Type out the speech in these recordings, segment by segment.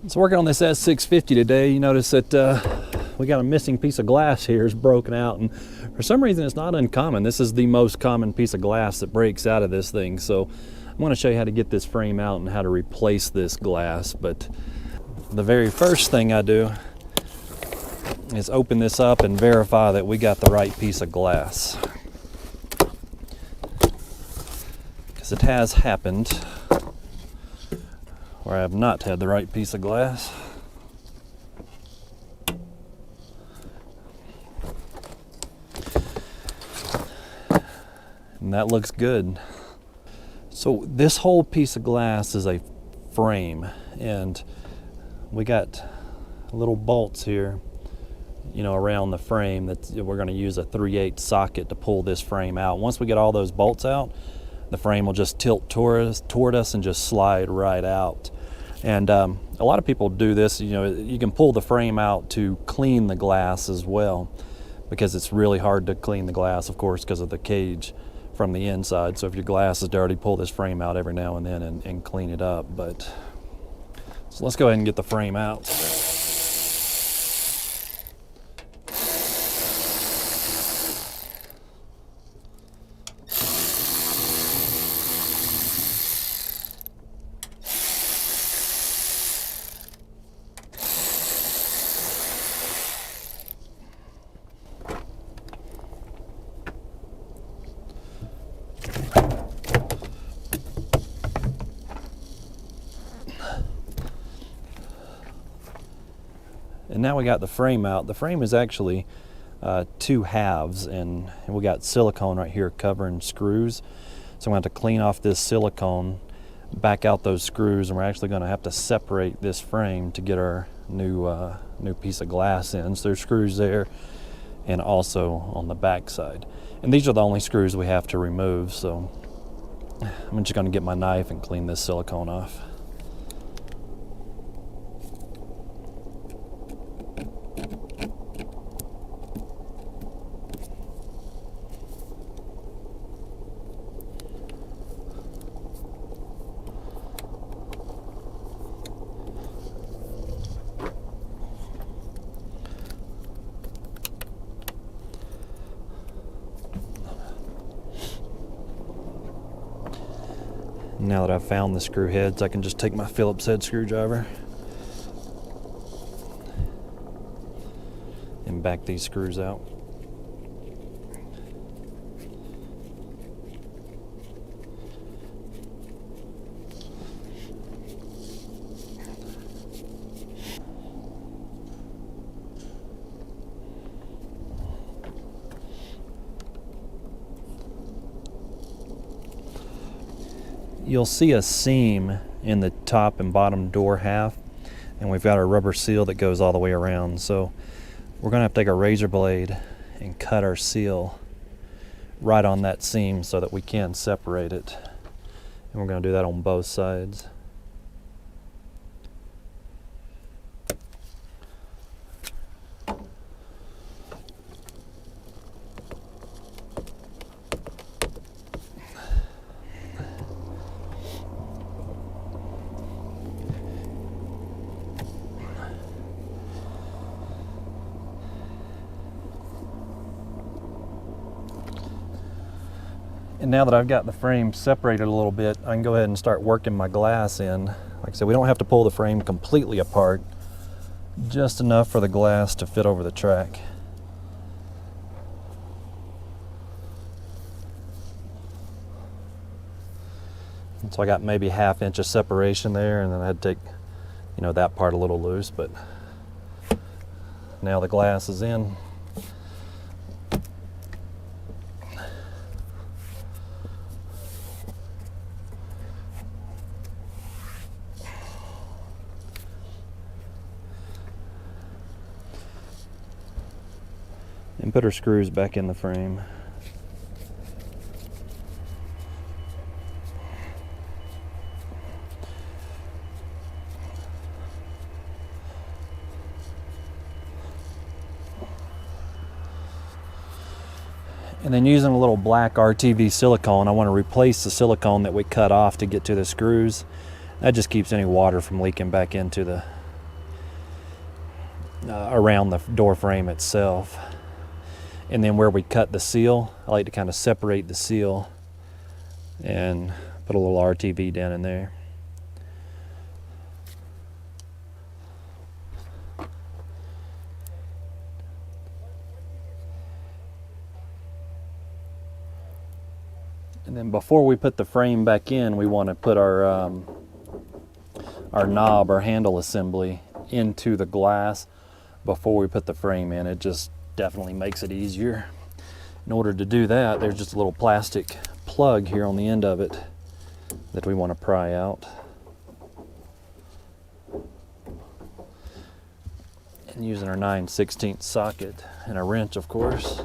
So working on this S650 today, you notice that we got a missing piece of glass here. It's broken out, and for some reason it's not uncommon. This is the most common piece of glass that breaks out of this thing. So I'm going to show you how to get this frame out and how to replace this glass. But the very first thing I do is open this up and verify that we got the right piece of glass. Because it has happened where I have not had the right piece of glass. And that looks good. So this whole piece of glass is a frame, and we got little bolts here, you know, around the frame that we're going to use a 3/8 socket to pull this frame out. Once we get all those bolts out, the frame will just tilt toward us and just slide right out. And a lot of people do this. You know, you can pull the frame out to clean the glass as well, because it's really hard to clean the glass, of course, because of the cage from the inside. So if your glass is dirty, pull this frame out every now and then and clean it up. But so let's go ahead and get the frame out. And now we got the frame out. The frame is actually two halves, and we got silicone right here covering screws. So I'm going to have to clean off this silicone, back out those screws, and we're actually going to have to separate this frame to get our new piece of glass in. So there's screws there and also on the back side. And these are the only screws we have to remove. So I'm just going to get my knife and clean this silicone off. Now that I've found the screw heads, I can just take my Phillips head screwdriver and back these screws out. You'll see a seam in the top and bottom door half, and we've got our rubber seal that goes all the way around. So we're going to have to take a razor blade and cut our seal right on that seam so that we can separate it. And we're going to do that on both sides. And now that I've got the frame separated a little bit, I can go ahead and start working my glass in. Like I said, we don't have to pull the frame completely apart, just enough for the glass to fit over the track. And so I got maybe 1/2 inch of separation there, and then I had to take, you know, that part a little loose, but now the glass is in. And put our screws back in the frame. And then using a little black RTV silicone, I want to replace the silicone that we cut off to get to the screws. That just keeps any water from leaking back into around the door frame itself. And then where we cut the seal, I like to kind of separate the seal and put a little RTV down in there. And then before we put the frame back in, we want to put our knob or handle assembly into the glass before we put the frame in. It just definitely makes it easier. In order to do that, there's just a little plastic plug here on the end of it that we want to pry out. And using our 9/16 socket and a wrench, of course,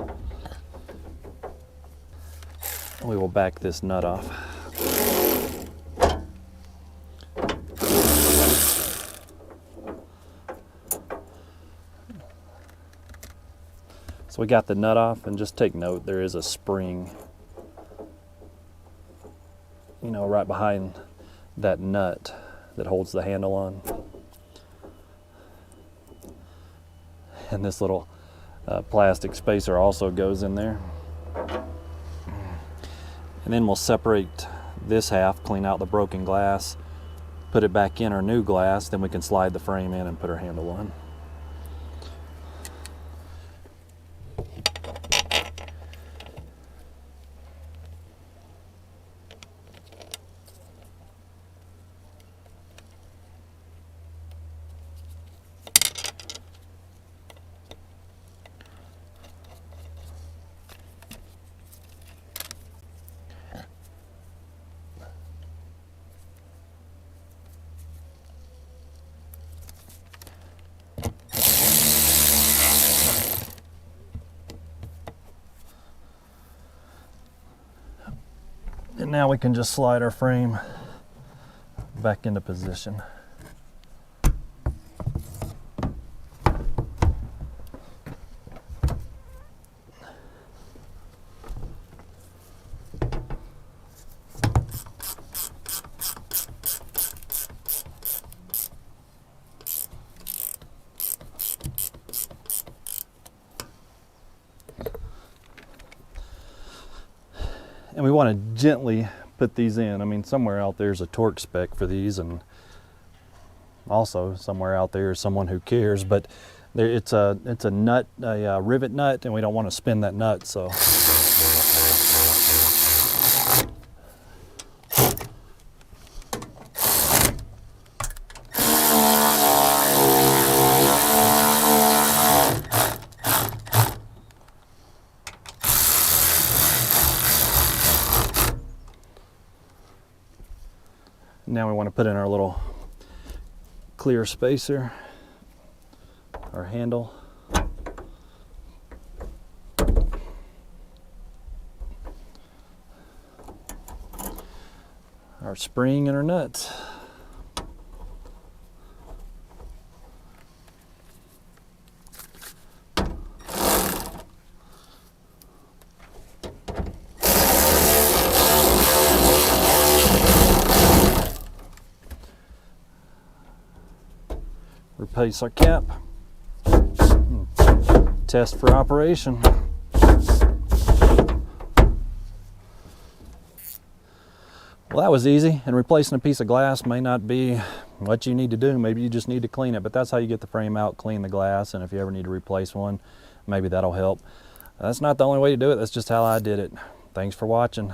we will back this nut off. So we got the nut off, and just take note, there is a spring, you know, right behind that nut that holds the handle on. And this little plastic spacer also goes in there. And then we'll separate this half, clean out the broken glass, put it back in our new glass, then we can slide the frame in and put our handle on. And now we can just slide our frame back into position. And we want to gently put these in. I mean, somewhere out there's a torque spec for these, and also somewhere out there is someone who cares, but it's a nut, a rivet nut, and we don't want to spin that nut, so. Now we want to put in our little clear spacer, our handle, our spring, and our nuts. Replace our cap, test for operation. Well, that was easy, and replacing a piece of glass may not be what you need to do. Maybe you just need to clean it, but that's how you get the frame out, clean the glass, and if you ever need to replace one, maybe that'll help. That's not the only way to do it, that's just how I did it. Thanks for watching.